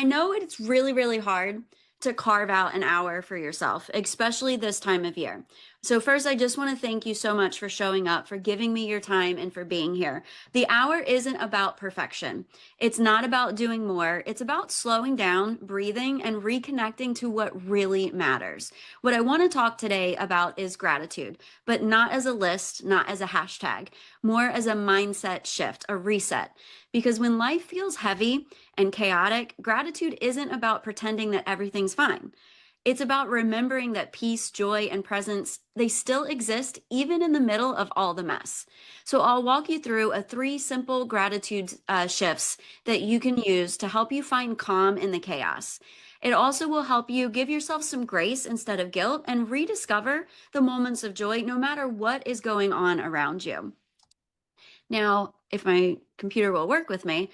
I know it's really, really hard to carve out an hour for yourself, especially this time of year. So, first, I just want to thank you so much for showing up, for giving me your time, and for being here. The hour isn't about perfection. It's not about doing more. It's about slowing down, breathing, and reconnecting to what really matters. What I want to talk today about is gratitude, but not as a list, not as a hashtag, more as a mindset shift, a reset. Because when life feels heavy and chaotic, gratitude isn't about pretending that everything's fine. It's about remembering that peace, joy, and presence, they still exist even in the middle of all the mess. So I'll walk you through a three simple gratitude shifts that you can use to help you find calm in the chaos. It also will help you give yourself some grace instead of guilt and rediscover the moments of joy no matter what is going on around you. Now, if my computer will work with me,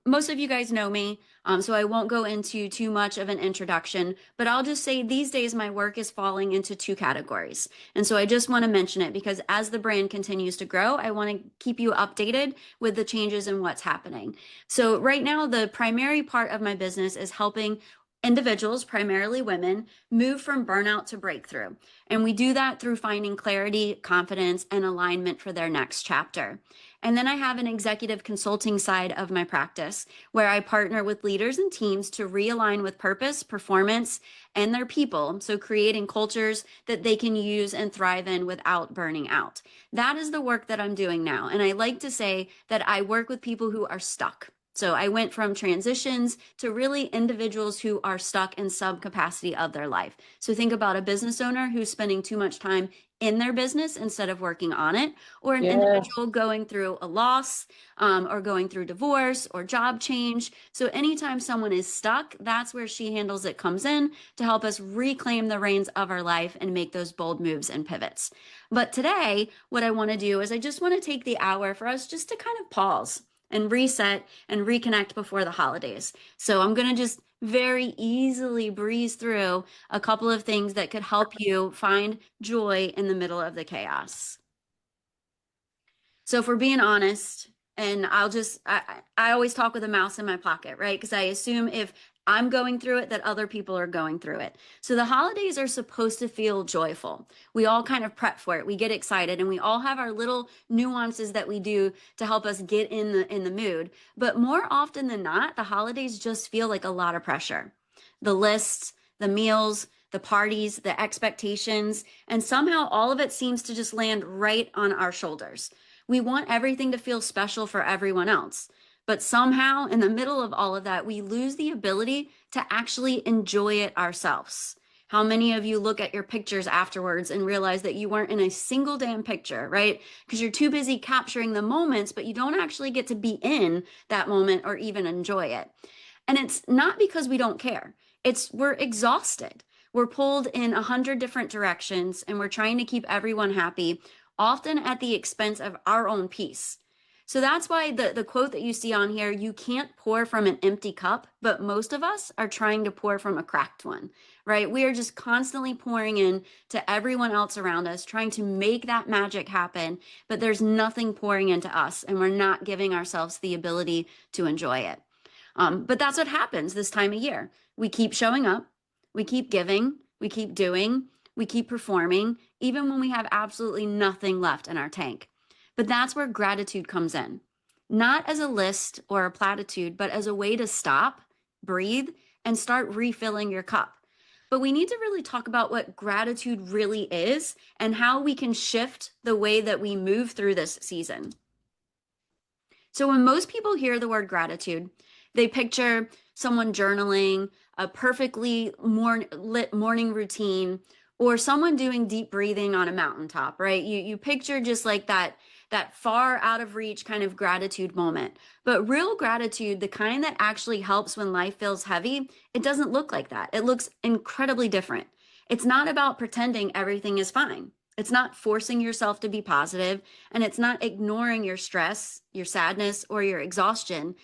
most of you guys know me, so I won't go into too much of an introduction, but I'll just say these days my work is falling into two categories. And so I just want to mention it because as the brand continues to grow, I want to keep you updated with the changes and what's happening. So right now, the primary part of my business is helping individuals, primarily women, move from burnout to breakthrough. And we do that through finding clarity, confidence, and alignment for their next chapter. And then I have an executive consulting side of my practice where I partner with leaders and teams to realign with purpose, performance, and their people. So creating cultures that they can use and thrive in without burning out. That is the work that I'm doing now. And I like to say that I work with people who are stuck. So I went from transitions to really individuals who are stuck in some capacity of their life. So think about a business owner who's spending too much time in their business instead of working on it, or an Yeah. individual going through a loss, or going through divorce or job change. So anytime someone is stuck, that's where She Handles It comes in to help us reclaim the reins of our life and make those bold moves and pivots. But today, what I want to do is I just want to take the hour for us just to kind of pause and reset and reconnect before the holidays. So I'm going to just very easily breeze through a couple of things that could help you find joy in the middle of the chaos. So if we're being honest, and I always talk with a mouse in my pocket, right? Because I assume if I'm going through it, that other people are going through it. So the holidays are supposed to feel joyful. We all kind of prep for it. We get excited and we all have our little nuances that we do to help us get in the mood. But more often than not, the holidays just feel like a lot of pressure. The lists, the meals, the parties, the expectations, and somehow all of it seems to just land right on our shoulders. We want everything to feel special for everyone else. But somehow, in the middle of all of that, we lose the ability to actually enjoy it ourselves. How many of you look at your pictures afterwards and realize that you weren't in a single damn picture, right? Because you're too busy capturing the moments, but you don't actually get to be in that moment or even enjoy it. And it's not because we don't care. It's we're exhausted. We're pulled in 100 different directions and we're trying to keep everyone happy, often at the expense of our own peace. So that's why the quote that you see on here, you can't pour from an empty cup, but most of us are trying to pour from a cracked one, right? We are just constantly pouring in to everyone else around us, trying to make that magic happen, but there's nothing pouring into us, and we're not giving ourselves the ability to enjoy it. But that's what happens this time of year. We keep showing up, we keep giving, we keep doing, we keep performing, even when we have absolutely nothing left in our tank. But that's where gratitude comes in, not as a list or a platitude, but as a way to stop, breathe, and start refilling your cup. But we need to really talk about what gratitude really is and how we can shift the way that we move through this season. So when most people hear the word gratitude, they picture someone journaling, a perfectly lit morning routine, or someone doing deep breathing on a mountaintop, right? You picture just like that far out of reach kind of gratitude moment. But real gratitude, the kind that actually helps when life feels heavy, it doesn't look like that. It looks incredibly different. It's not about pretending everything is fine. It's not forcing yourself to be positive, and it's not ignoring your stress, your sadness, or your exhaustion.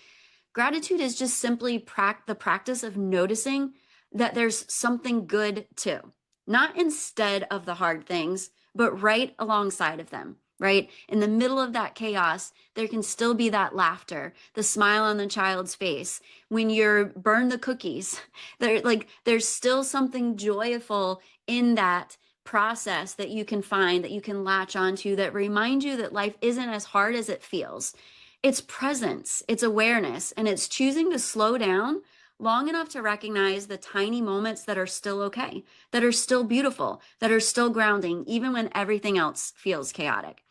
Gratitude is just simply the practice of noticing that there's something good too, not instead of the hard things, but right alongside of them. right? In the middle of that chaos, there can still be that laughter, the smile on the child's face. When you're burn the cookies, there's still something joyful in that process that you can find, that you can latch onto, that remind you that life isn't as hard as it feels. It's presence, it's awareness, and it's choosing to slow down long enough to recognize the tiny moments that are still okay, that are still beautiful, that are still grounding, even when everything else feels chaotic.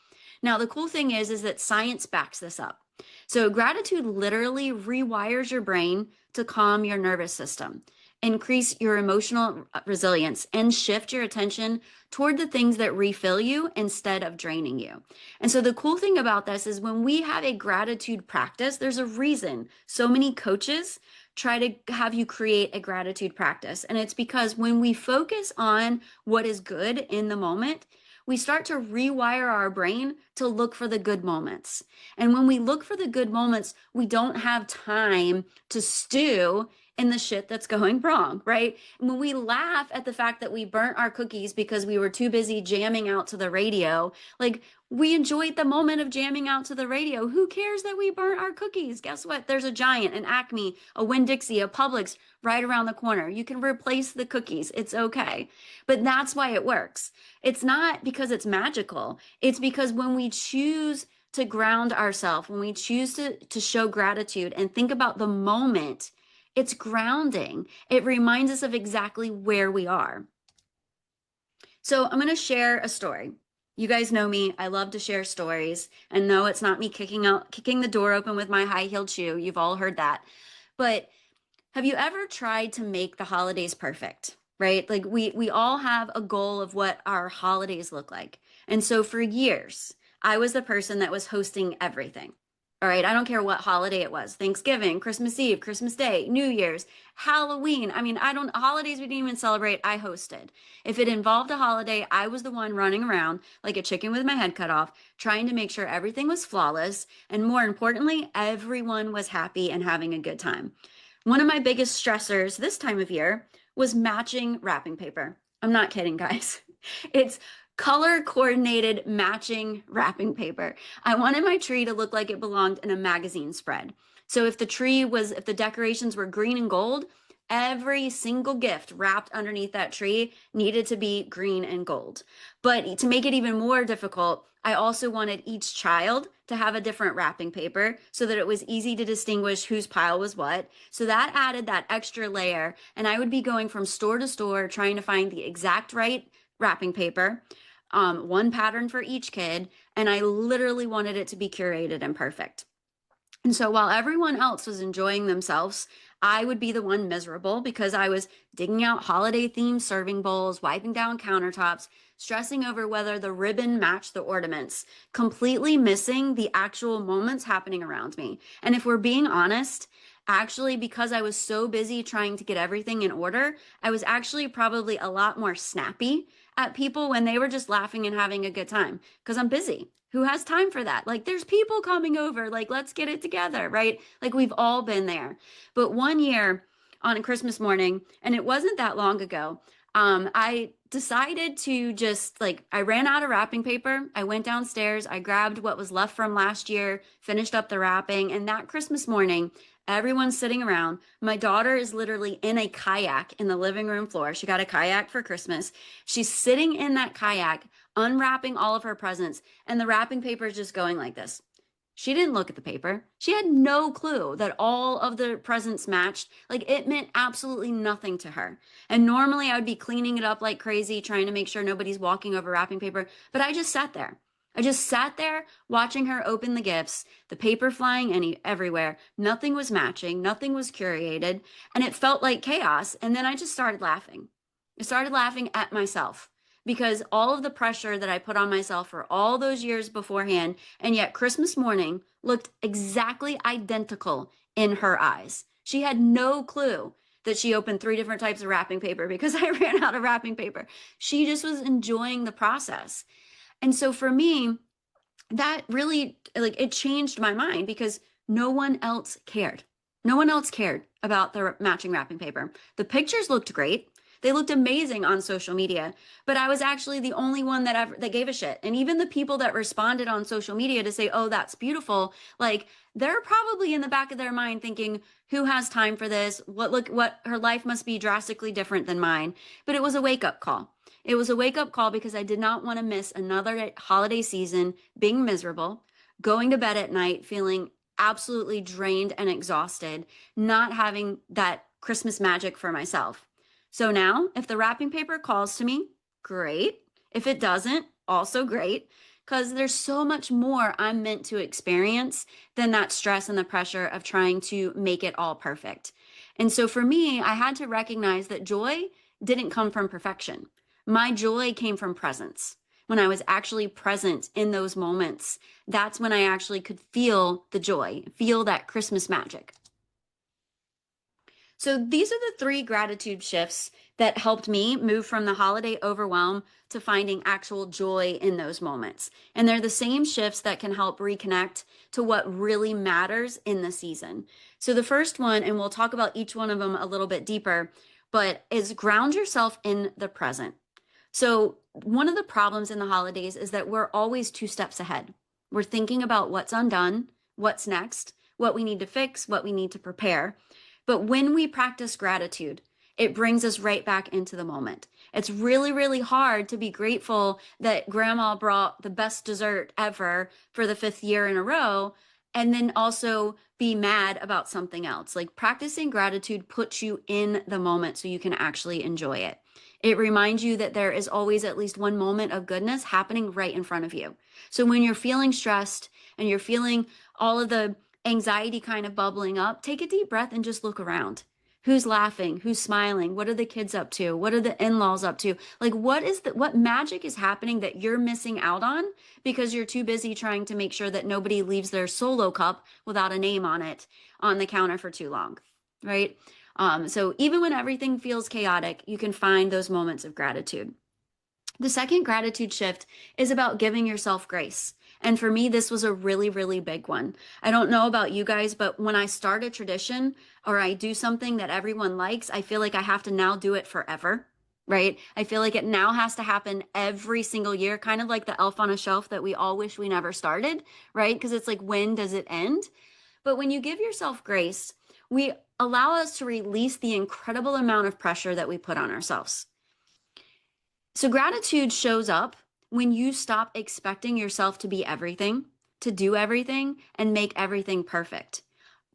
Now, the cool thing is that science backs this up. So gratitude literally rewires your brain to calm your nervous system, increase your emotional resilience, and shift your attention toward the things that refill you instead of draining you. And so the cool thing about this is when we have a gratitude practice, there's a reason so many coaches try to have you create a gratitude practice. And it's because when we focus on what is good in the moment, we start to rewire our brain to look for the good moments. And when we look for the good moments, we don't have time to stew in the shit that's going wrong, right? And when we laugh at the fact that we burnt our cookies because we were too busy jamming out to the radio, like we enjoyed the moment of jamming out to the radio. Who cares that we burnt our cookies? Guess what? There's a Giant, an Acme, a Winn-Dixie, a Publix right around the corner. You can replace the cookies. It's okay. But that's why it works. It's not because it's magical. It's because when we choose to ground ourselves, when we choose to show gratitude and think about the moment, it's grounding. It reminds us of exactly where we are. So I'm going to share a story. You guys know me. I love to share stories. And no, it's not me kicking the door open with my high-heeled shoe. You've all heard that. But have you ever tried to make the holidays perfect? Right? Like we all have a goal of what our holidays look like. And so for years, I was the person that was hosting everything. All right, I don't care what holiday it was. Thanksgiving, Christmas Eve, Christmas Day, New Year's, Halloween. I mean, holidays we didn't even celebrate, I hosted. If it involved a holiday, I was the one running around like a chicken with my head cut off, trying to make sure everything was flawless. And more importantly, everyone was happy and having a good time. One of my biggest stressors this time of year was matching wrapping paper. I'm not kidding, guys. It's color coordinated matching wrapping paper. I wanted my tree to look like it belonged in a magazine spread. So if the decorations were green and gold, every single gift wrapped underneath that tree needed to be green and gold. But to make it even more difficult, I also wanted each child to have a different wrapping paper so that it was easy to distinguish whose pile was what. So that added that extra layer, and I would be going from store to store trying to find the exact right wrapping paper, one pattern for each kid, and I literally wanted it to be curated and perfect. And so while everyone else was enjoying themselves, I would be the one miserable because I was digging out holiday themed serving bowls, wiping down countertops, stressing over whether the ribbon matched the ornaments, completely missing the actual moments happening around me. And if we're being honest, actually, because I was so busy trying to get everything in order, I was actually probably a lot more snappy at people when they were just laughing and having a good time because I'm busy. Who has time for that? Like, there's people coming over. Like, let's get it together, right? Like, we've all been there. But one year on a Christmas morning, and it wasn't that long ago, I decided to just I ran out of wrapping paper. I went downstairs. I grabbed what was left from last year, finished up the wrapping. And that Christmas morning, everyone's sitting around. My daughter is literally in a kayak in the living room floor. She got a kayak for Christmas. She's sitting in that kayak, unwrapping all of her presents, and the wrapping paper is just going like this. She didn't look at the paper. She had no clue that all of the presents matched. Like, it meant absolutely nothing to her. And normally I would be cleaning it up like crazy, trying to make sure nobody's walking over wrapping paper. But I just sat there. I just sat there watching her open the gifts, the paper flying everywhere. Nothing was matching. Nothing was curated. And it felt like chaos. And then I just started laughing. I started laughing at myself, because all of the pressure that I put on myself for all those years beforehand, and yet Christmas morning looked exactly identical in her eyes. She had no clue that she opened 3 different types of wrapping paper because I ran out of wrapping paper. She just was enjoying the process. And so for me, that really, it changed my mind because no one else cared. No one else cared about the matching wrapping paper. The pictures looked great. They looked amazing on social media, but I was actually the only one that gave a shit. And even the people that responded on social media to say, "Oh, that's beautiful," like they're probably in the back of their mind thinking, "Who has time for this? What her life must be drastically different than mine." But it was a wake-up call. It was a wake-up call because I did not want to miss another holiday season being miserable, going to bed at night feeling absolutely drained and exhausted, not having that Christmas magic for myself. So now, if the wrapping paper calls to me, great. If it doesn't, also great, because there's so much more I'm meant to experience than that stress and the pressure of trying to make it all perfect. And so for me, I had to recognize that joy didn't come from perfection. My joy came from presence. When I was actually present in those moments, that's when I actually could feel the joy, feel that Christmas magic. So these are the 3 gratitude shifts that helped me move from the holiday overwhelm to finding actual joy in those moments. And they're the same shifts that can help reconnect to what really matters in the season. So the first one, and we'll talk about each one of them a little bit deeper, but is ground yourself in the present. So one of the problems in the holidays is that we're always 2 steps ahead. We're thinking about what's undone, what's next, what we need to fix, what we need to prepare. But when we practice gratitude, it brings us right back into the moment. It's really, really hard to be grateful that grandma brought the best dessert ever for the 5th year in a row, and then also be mad about something else. Like practicing gratitude puts you in the moment so you can actually enjoy it. It reminds you that there is always at least one moment of goodness happening right in front of you. So when you're feeling stressed and you're feeling all of the anxiety kind of bubbling up, take a deep breath and just look around. Who's laughing? Who's smiling? What are the kids up to? What are the in-laws up to? Like what magic is happening that you're missing out on because you're too busy trying to make sure that nobody leaves their solo cup without a name on it on the counter for too long, right? So even when everything feels chaotic, you can find those moments of gratitude. The second gratitude shift is about giving yourself grace. And for me, this was a really, really big one. I don't know about you guys, but when I start a tradition or I do something that everyone likes, I feel like I have to now do it forever, right? I feel like it now has to happen every single year, kind of like the elf on a shelf that we all wish we never started, right? Because it's like, when does it end? But when you give yourself grace, we allow us to release the incredible amount of pressure that we put on ourselves. So gratitude shows up when you stop expecting yourself to be everything, to do everything, and make everything perfect.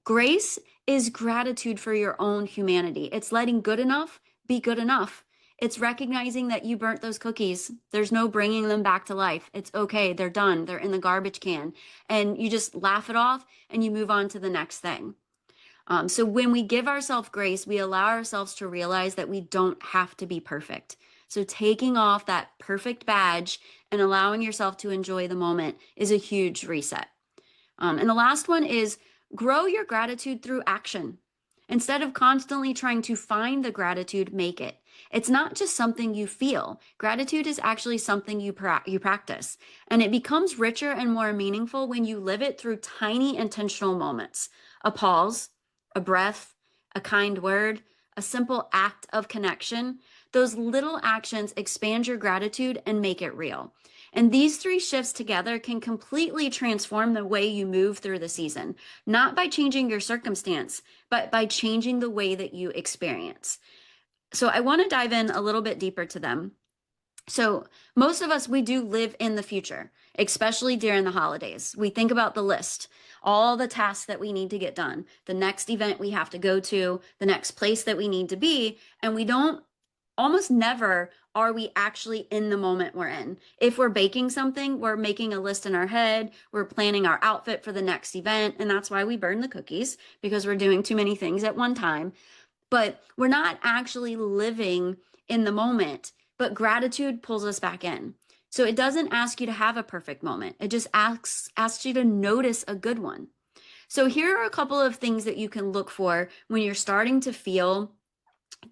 Grace is gratitude for your own humanity. It's letting good enough be good enough. It's recognizing that you burnt those cookies. There's no bringing them back to life. It's okay. They're done. They're in the garbage can. And you just laugh it off and you move on to the next thing. So when we give ourselves grace, we allow ourselves to realize that we don't have to be perfect. So taking off that perfect badge and allowing yourself to enjoy the moment is a huge reset. And the last one is grow your gratitude through action. Instead of constantly trying to find the gratitude, make it. It's not just something you feel. Gratitude is actually something you practice. And it becomes richer and more meaningful when you live it through tiny intentional moments. A pause, a breath, a kind word, a simple act of connection. Those little actions expand your gratitude and make it real. And these 3 shifts together can completely transform the way you move through the season, not by changing your circumstance, but by changing the way that you experience. So I want to dive in a little bit deeper to them. So most of us, we do live in the future, especially during the holidays. We think about the list, all the tasks that we need to get done, the next event we have to go to, the next place that we need to be, and we don't almost never are we actually in the moment we're in. If we're baking something, we're making a list in our head, we're planning our outfit for the next event, and that's why we burn the cookies, because we're doing too many things at one time. But we're not actually living in the moment, but gratitude pulls us back in. So it doesn't ask you to have a perfect moment. It just asks you to notice a good one. So here are a couple of things that you can look for when you're starting to feel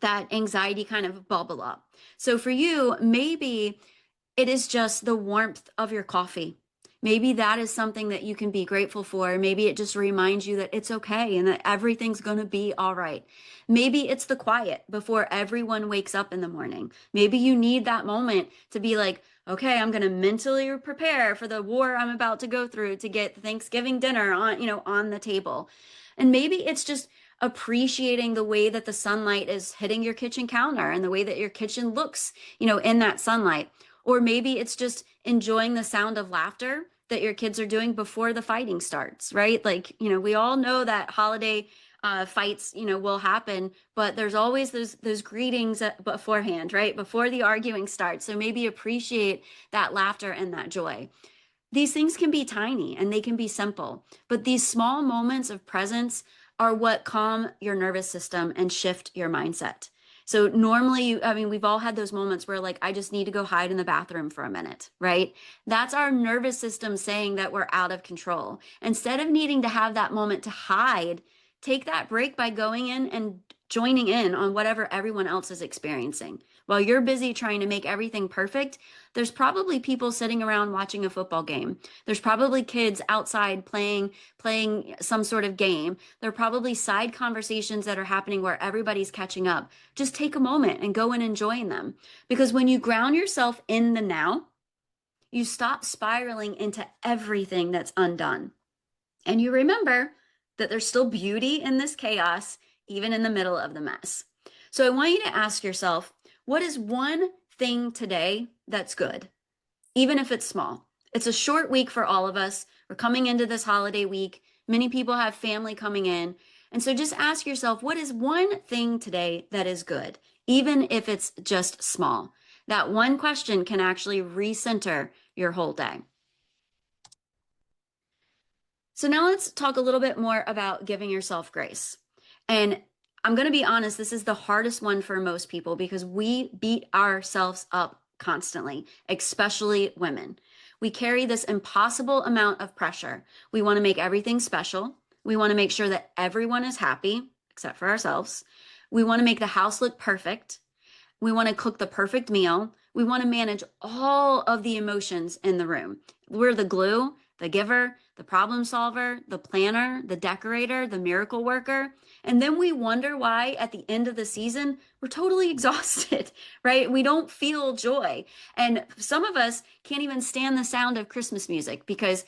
that anxiety kind of bubble up. So for you, maybe it is just the warmth of your coffee. Maybe that is something that you can be grateful for. Maybe it just reminds you that it's okay and that everything's going to be all right. Maybe it's the quiet before everyone wakes up in the morning. Maybe you need that moment to be like, okay, I'm going to mentally prepare for the war I'm about to go through to get Thanksgiving dinner on, on the table. And maybe it's just appreciating the way that the sunlight is hitting your kitchen counter and the way that your kitchen looks, in that sunlight. Or maybe it's just enjoying the sound of laughter that your kids are doing before the fighting starts, right? Like, we all know that holiday fights, will happen, but there's always those greetings beforehand, right? Before the arguing starts. So maybe appreciate that laughter and that joy. These things can be tiny and they can be simple, but these small moments of presence are what calm your nervous system and shift your mindset. So normally, we've all had those moments where like, I just need to go hide in the bathroom for a minute, right? That's our nervous system saying that we're out of control. Instead of needing to have that moment to hide, take that break by going in and joining in on whatever everyone else is experiencing. While you're busy trying to make everything perfect, there's probably people sitting around watching a football game. There's probably kids outside playing some sort of game. There are probably side conversations that are happening where everybody's catching up. Just take a moment and go and enjoy them. Because when you ground yourself in the now, you stop spiraling into everything that's undone. And you remember that there's still beauty in this chaos, even in the middle of the mess. So I want you to ask yourself, what is one thing today that's good, even if it's small? It's a short week for all of us. We're coming into this holiday week. Many people have family coming in. And so just ask yourself, what is one thing today that is good, even if it's just small? That one question can actually recenter your whole day. So now let's talk a little bit more about giving yourself grace. And I'm going to be honest, this is the hardest one for most people because we beat ourselves up constantly, especially women. We carry this impossible amount of pressure. We want to make everything special. We want to make sure that everyone is happy, except for ourselves. We want to make the house look perfect. We want to cook the perfect meal. We want to manage all of the emotions in the room. We're the glue, the giver, the problem solver, the planner, the decorator, the miracle worker. And then we wonder why at the end of the season, we're totally exhausted, right? We don't feel joy. And some of us can't even stand the sound of Christmas music because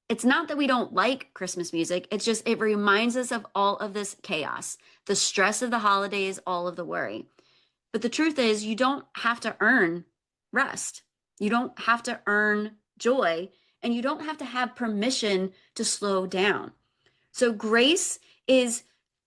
it's not that we don't like Christmas music. It's just, it reminds us of all of this chaos, the stress of the holidays, all of the worry. But the truth is, you don't have to earn rest. You don't have to earn joy, and you don't have to have permission to slow down. So grace is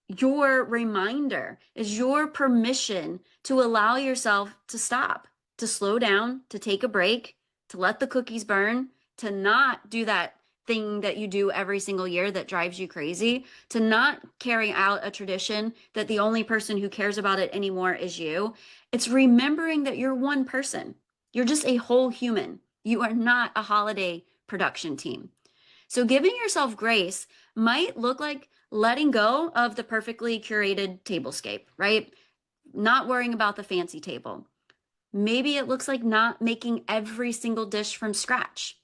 your reminder, is your permission to allow yourself to stop, to slow down, to take a break, to let the cookies burn, to not do that thing that you do every single year that drives you crazy, to not carry out a tradition that the only person who cares about it anymore is you. It's remembering that you're one person. You're just a whole human. You are not a holiday production team. So giving yourself grace might look like letting go of the perfectly curated tablescape, right? Not worrying about the fancy table. Maybe it looks like not making every single dish from scratch.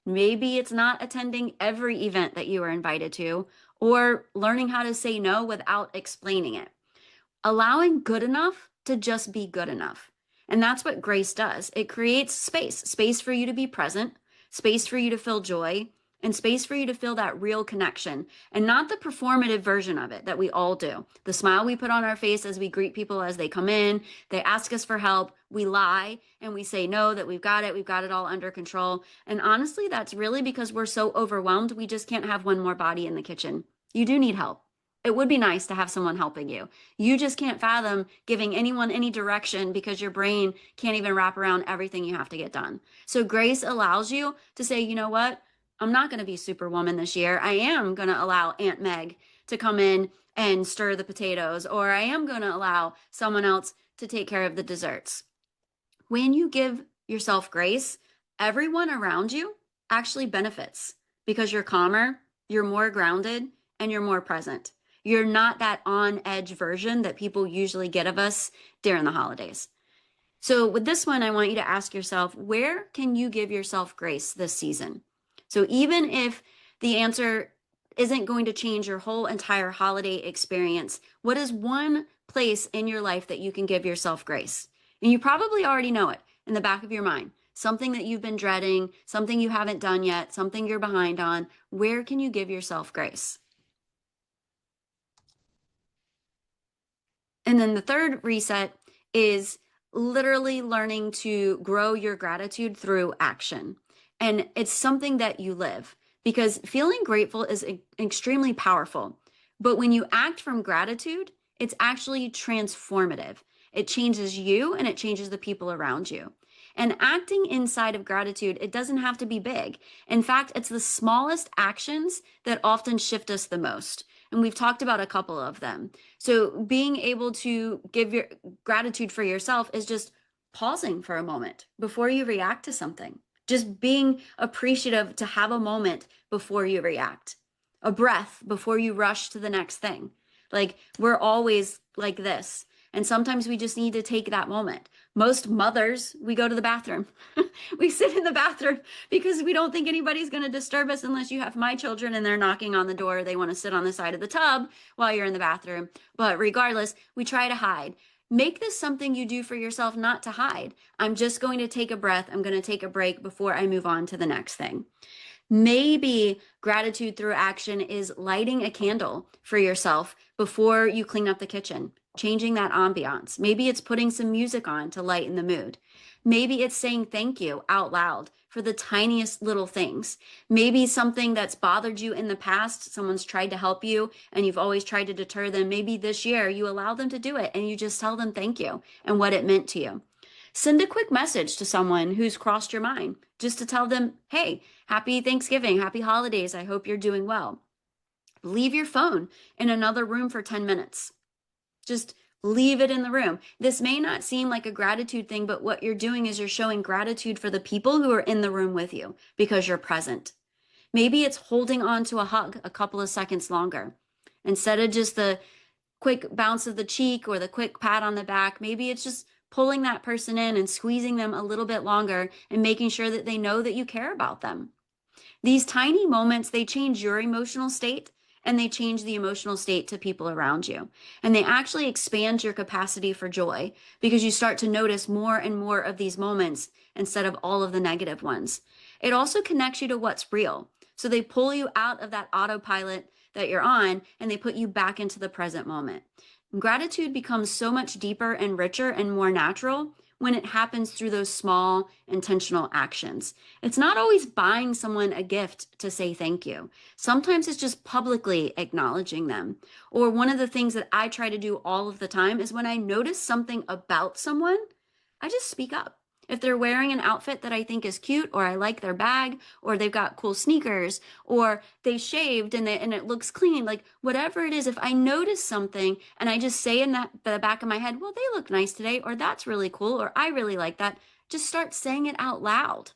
Maybe it's not attending every event that you are invited to or learning how to say no without explaining it. Allowing good enough to just be good enough. And that's what grace does. It creates space for you to be present, space for you to feel joy, and space for you to feel that real connection and not the performative version of it that we all do. The smile we put on our face as we greet people as they come in, they ask us for help, we lie and we say no, that we've got it all under control. And honestly, that's really because we're so overwhelmed, we just can't have one more body in the kitchen. You do need help. It would be nice to have someone helping you. You just can't fathom giving anyone any direction because your brain can't even wrap around everything you have to get done. So grace allows you to say, you know what? I'm not going to be Superwoman this year. I am going to allow Aunt Meg to come in and stir the potatoes, or I am going to allow someone else to take care of the desserts. When you give yourself grace, everyone around you actually benefits because you're calmer, you're more grounded, and you're more present. You're not that on edge version that people usually get of us during the holidays. So with this one, I want you to ask yourself, where can you give yourself grace this season? So even if the answer isn't going to change your whole entire holiday experience, what is one place in your life that you can give yourself grace? And you probably already know it in the back of your mind. Something that you've been dreading, something you haven't done yet, something you're behind on. Where can you give yourself grace? And then the third reset is literally learning to grow your gratitude through action. And it's something that you live because feeling grateful is extremely powerful. But when you act from gratitude, it's actually transformative. It changes you and it changes the people around you. And acting inside of gratitude, it doesn't have to be big. In fact, it's the smallest actions that often shift us the most. And we've talked about a couple of them. So being able to give your gratitude for yourself is just pausing for a moment before you react to something. Just being appreciative to have a moment before you react. A breath before you rush to the next thing. Like we're always like this. And sometimes we just need to take that moment. Most mothers, we go to the bathroom. We sit in the bathroom because we don't think anybody's going to disturb us unless you have my children and they're knocking on the door. They want to sit on the side of the tub while you're in the bathroom. But regardless, we try to hide. Make this something you do for yourself, not to hide. I'm just going to take a breath. I'm going to take a break before I move on to the next thing. Maybe gratitude through action is lighting a candle for yourself before you clean up the kitchen, changing that ambiance. Maybe it's putting some music on to lighten the mood. Maybe it's saying thank you out loud for the tiniest little things. Maybe something that's bothered you in the past, someone's tried to help you and you've always tried to deter them. Maybe this year you allow them to do it and you just tell them thank you and what it meant to you. Send a quick message to someone who's crossed your mind just to tell them, hey, happy Thanksgiving, happy holidays. I hope you're doing well. Leave your phone in another room for 10 minutes. Just leave it in the room. This may not seem like a gratitude thing, but what you're doing is you're showing gratitude for the people who are in the room with you because you're present. Maybe it's holding on to a hug a couple of seconds longer. Instead of just the quick bounce of the cheek or the quick pat on the back, maybe it's just pulling that person in and squeezing them a little bit longer and making sure that they know that you care about them. These tiny moments, they change your emotional state and they change the emotional state to people around you. And they actually expand your capacity for joy because you start to notice more and more of these moments instead of all of the negative ones. It also connects you to what's real. So they pull you out of that autopilot that you're on and they put you back into the present moment. Gratitude becomes so much deeper and richer and more natural when it happens through those small intentional actions. It's not always buying someone a gift to say thank you. Sometimes it's just publicly acknowledging them. Or one of the things that I try to do all of the time is when I notice something about someone, I just speak up. If they're wearing an outfit that I think is cute, or I like their bag, or they've got cool sneakers, or they shaved and it looks clean, like whatever it is, if I notice something and I just say in the back of my head, well, they look nice today, or that's really cool, or I really like that, just start saying it out loud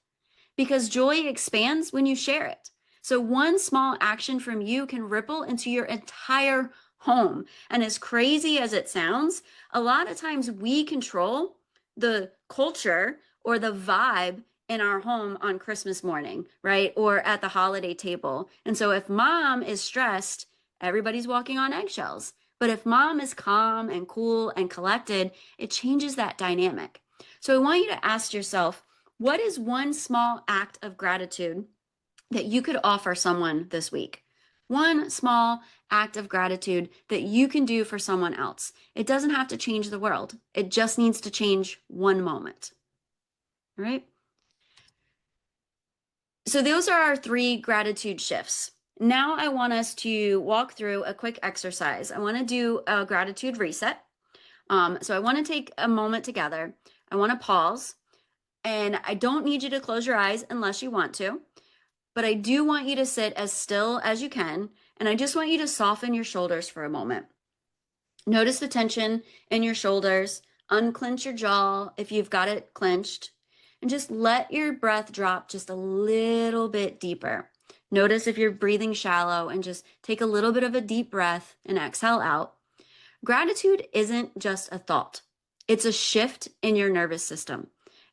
because joy expands when you share it. So one small action from you can ripple into your entire home. And as crazy as it sounds, a lot of times we control the culture or the vibe in our home on Christmas morning, right? Or at the holiday table. And so if mom is stressed, everybody's walking on eggshells. But if mom is calm and cool and collected, it changes that dynamic. So I want you to ask yourself, what is one small act of gratitude that you could offer someone this week? One small act of gratitude that you can do for someone else. It doesn't have to change the world. It just needs to change one moment. All right? So those are our 3 gratitude shifts. Now I want us to walk through a quick exercise. I want to do a gratitude reset. So I want to take a moment together. I want to pause. And I don't need you to close your eyes unless you want to. But I do want you to sit as still as you can, and I just want you to soften your shoulders for a moment. Notice the tension in your shoulders, unclench your jaw if you've got it clenched, and just let your breath drop just a little bit deeper. Notice if you're breathing shallow and just take a little bit of a deep breath and exhale out. Gratitude isn't just a thought. It's a shift in your nervous system.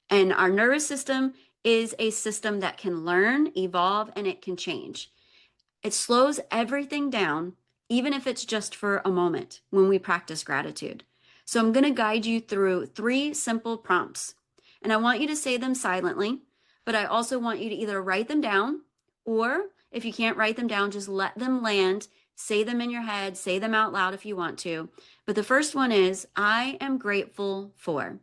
And our nervous system is a system that can learn, evolve, and it can change. It slows everything down, even if it's just for a moment when we practice gratitude. So I'm going to guide you through 3 simple prompts. And I want you to say them silently, but I also want you to either write them down, or if you can't write them down, just let them land. Say them in your head, say them out loud if you want to. But the first one is, I am grateful for.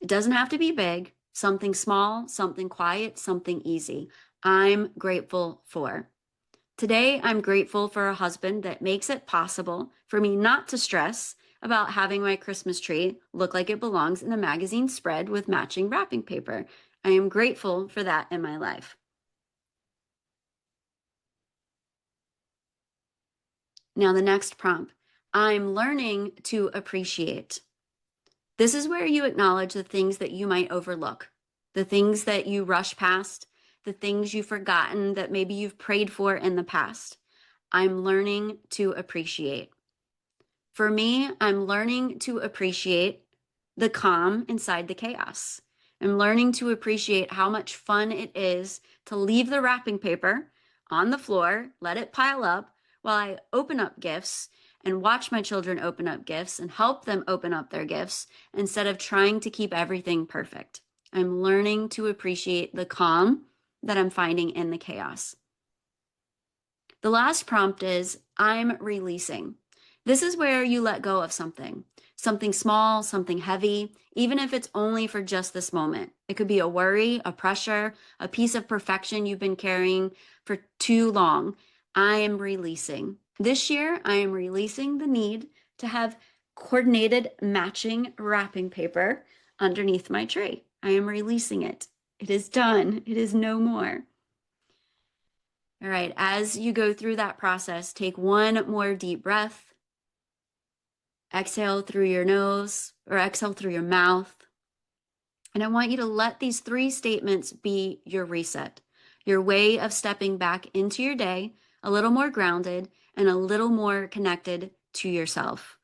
It doesn't have to be big, something small, something quiet, something easy. I'm grateful for. Today, I'm grateful for a husband that makes it possible for me not to stress about having my Christmas tree look like it belongs in a magazine spread with matching wrapping paper. I am grateful for that in my life. Now, the next prompt, I'm learning to appreciate. This is where you acknowledge the things that you might overlook, the things that you rush past, the things you've forgotten that maybe you've prayed for in the past. I'm learning to appreciate. For me, I'm learning to appreciate the calm inside the chaos. I'm learning to appreciate how much fun it is to leave the wrapping paper on the floor, let it pile up while I open up gifts and watch my children open up gifts and help them open up their gifts instead of trying to keep everything perfect. I'm learning to appreciate the calm that I'm finding in the chaos. The last prompt is, I'm releasing. This is where you let go of something small, something heavy, even if it's only for just this moment. It could be a worry, a pressure, a piece of perfection you've been carrying for too long. I am releasing. This year, I am releasing the need to have coordinated matching wrapping paper underneath my tree. I am releasing it. It is done. It is no more. All right, as you go through that process, take one more deep breath. Exhale through your nose or exhale through your mouth. And I want you to let these 3 statements be your reset, your way of stepping back into your day, a little more grounded and a little more connected to yourself.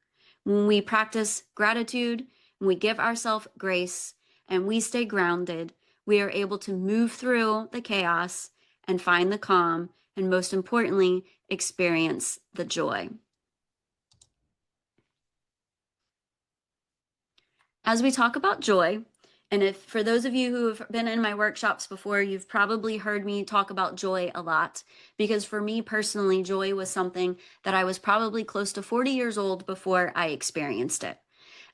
When we practice gratitude, when we give ourselves grace, and we stay grounded, we are able to move through the chaos and find the calm, and most importantly, experience the joy. As we talk about joy, and if for those of you who have been in my workshops before, you've probably heard me talk about joy a lot, because for me personally, joy was something that I was probably close to 40 years old before I experienced it.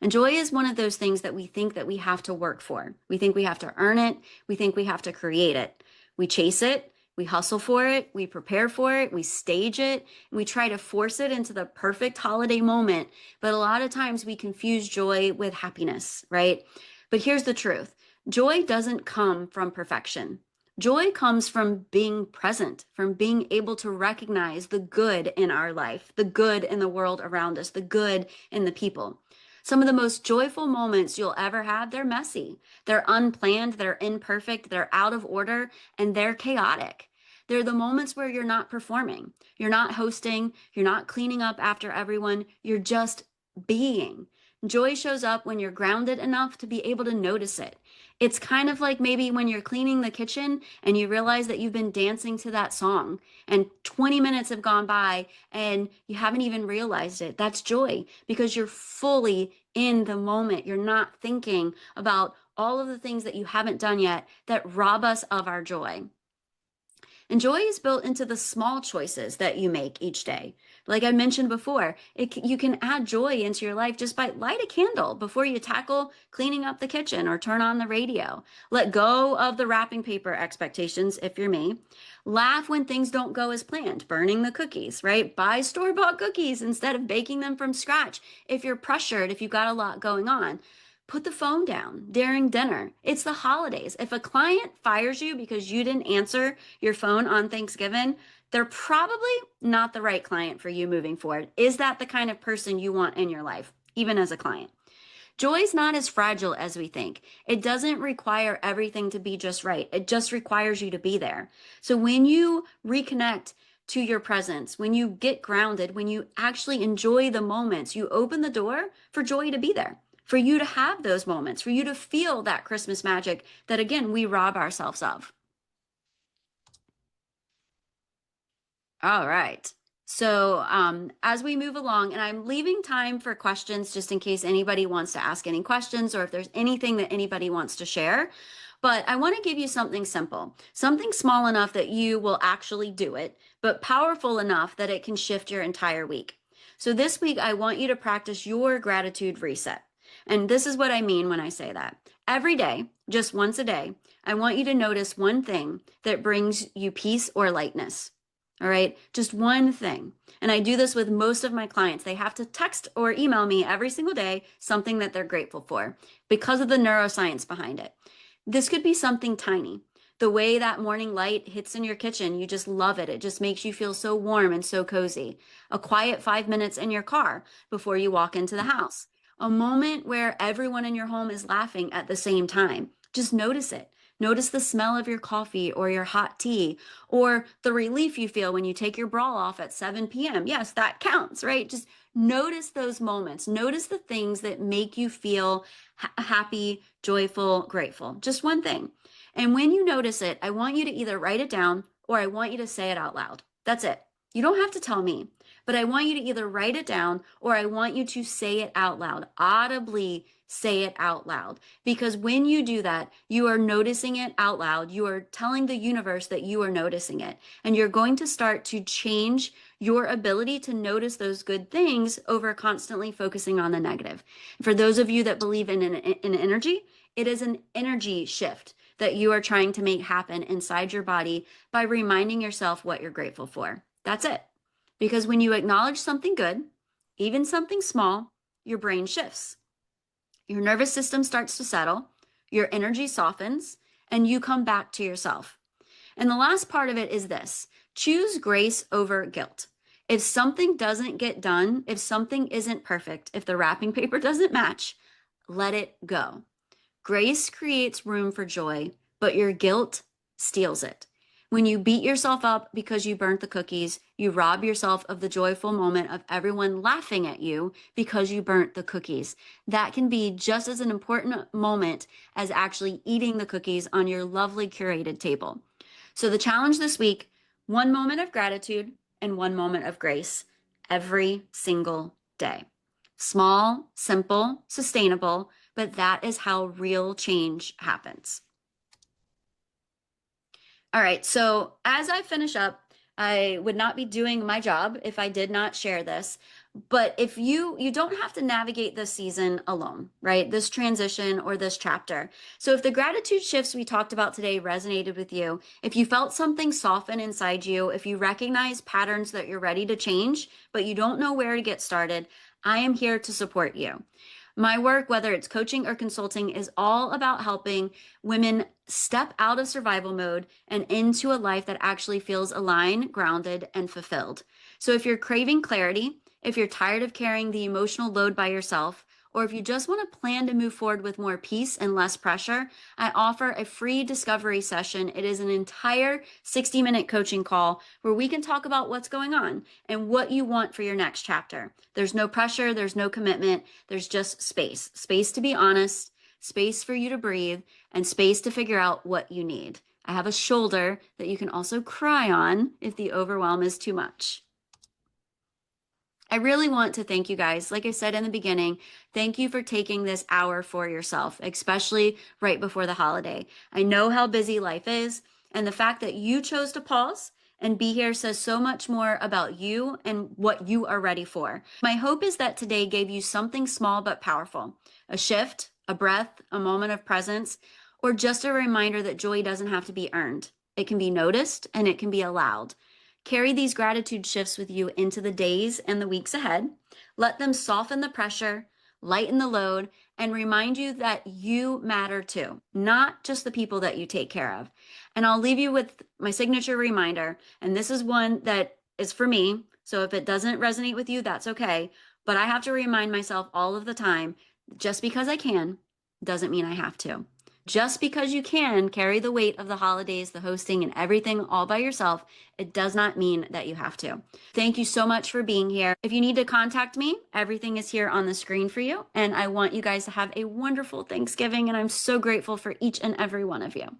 And joy is one of those things that we think that we have to work for. We think we have to earn it. We think we have to create it. We chase it. We hustle for it. We prepare for it. We stage it. And we try to force it into the perfect holiday moment. But a lot of times we confuse joy with happiness, right? But here's the truth. Joy doesn't come from perfection. Joy comes from being present, from being able to recognize the good in our life, the good in the world around us, the good in the people. Some of the most joyful moments you'll ever have, they're messy. They're unplanned, they're imperfect, they're out of order, and they're chaotic. They're the moments where you're not performing. You're not hosting, you're not cleaning up after everyone, you're just being. Joy shows up when you're grounded enough to be able to notice it. It's kind of like maybe when you're cleaning the kitchen and you realize that you've been dancing to that song and 20 minutes have gone by and you haven't even realized it. That's joy because you're fully in the moment. You're not thinking about all of the things that you haven't done yet that rob us of our joy. And joy is built into the small choices that you make each day. Like I mentioned before, you can add joy into your life just by light a candle before you tackle cleaning up the kitchen or turn on the radio. Let go of the wrapping paper expectations if you're me. Laugh when things don't go as planned, burning the cookies, right? Buy store-bought cookies instead of baking them from scratch. If you're pressured, if you've got a lot going on. Put the phone down during dinner. It's the holidays. If a client fires you because you didn't answer your phone on Thanksgiving, they're probably not the right client for you moving forward. Is that the kind of person you want in your life, even as a client? Joy is not as fragile as we think. It doesn't require everything to be just right. It just requires you to be there. So when you reconnect to your presence, when you get grounded, when you actually enjoy the moments, you open the door for joy to be there. for you to have those moments, for you to feel that Christmas magic that, again, we rob ourselves of. All right. So, as we move along, and I'm leaving time for questions just in case anybody wants to ask any questions or if there's anything that anybody wants to share. But I want to give you something simple, something small enough that you will actually do it, but powerful enough that it can shift your entire week. So, this week, I want you to practice your gratitude reset. And this is what I mean when I say that. Every day, just once a day, I want you to notice one thing that brings you peace or lightness. All right, just one thing. And I do this with most of my clients. They have to text or email me every single day something that they're grateful for because of the neuroscience behind it. This could be something tiny. The way that morning light hits in your kitchen, you just love it. It just makes you feel so warm and so cozy. A quiet 5 minutes in your car before you walk into the house. A moment where everyone in your home is laughing at the same time. Just notice it. Notice the smell of your coffee or your hot tea, or the relief you feel when you take your bra off at 7 p.m. Yes, that counts, right? Just notice those moments. Notice the things that make you feel happy, joyful, grateful. Just one thing. And when you notice it, I want you to either write it down or I want you to say it out loud. That's it. You don't have to tell me, but I want you to either write it down or I want you to say it out loud, audibly say it out loud. Because when you do that, you are noticing it out loud. You are telling the universe that you are noticing it. And you're going to start to change your ability to notice those good things over constantly focusing on the negative. For those of you that believe in energy, it is an energy shift that you are trying to make happen inside your body by reminding yourself what you're grateful for. That's it. Because when you acknowledge something good, even something small, your brain shifts. Your nervous system starts to settle, your energy softens, and you come back to yourself. And the last part of it is this: choose grace over guilt. If something doesn't get done, if something isn't perfect, if the wrapping paper doesn't match, let it go. Grace creates room for joy, but your guilt steals it. When you beat yourself up because you burnt the cookies, you rob yourself of the joyful moment of everyone laughing at you because you burnt the cookies. That can be just as an important moment as actually eating the cookies on your lovely curated table. So the challenge this week, one moment of gratitude and one moment of grace every single day. Small, simple, sustainable, but that is how real change happens. All right, so as I finish up, I would not be doing my job if I did not share this. But if you don't have to navigate this season alone, right? This transition or this chapter. So if the gratitude shifts we talked about today resonated with you, if you felt something soften inside you, if you recognize patterns that you're ready to change, but you don't know where to get started, I am here to support you. My work, whether it's coaching or consulting, is all about helping women step out of survival mode and into a life that actually feels aligned, grounded, and fulfilled. So if you're craving clarity, if you're tired of carrying the emotional load by yourself, or if you just want to plan to move forward with more peace and less pressure, I offer a free discovery session. It is an entire 60-minute coaching call where we can talk about what's going on and what you want for your next chapter. There's no pressure, there's no commitment, there's just space. Space to be honest, space for you to breathe, and space to figure out what you need. I have a shoulder that you can also cry on if the overwhelm is too much. I really want to thank you guys. Like I said in the beginning, thank you for taking this hour for yourself, especially right before the holiday. I know how busy life is, and the fact that you chose to pause and be here says so much more about you and what you are ready for. My hope is that today gave you something small but powerful, a shift, a breath, a moment of presence, or just a reminder that joy doesn't have to be earned. It can be noticed and it can be allowed. Carry these gratitude shifts with you into the days and the weeks ahead. Let them soften the pressure, lighten the load, and remind you that you matter too, not just the people that you take care of. And I'll leave you with my signature reminder, and this is one that is for me, so if it doesn't resonate with you, that's okay. But I have to remind myself all of the time, just because I can doesn't mean I have to. Just because you can carry the weight of the holidays, the hosting, and everything all by yourself, it does not mean that you have to. Thank you so much for being here. If you need to contact me, everything is here on the screen for you. And I want you guys to have a wonderful Thanksgiving. And I'm so grateful for each and every one of you.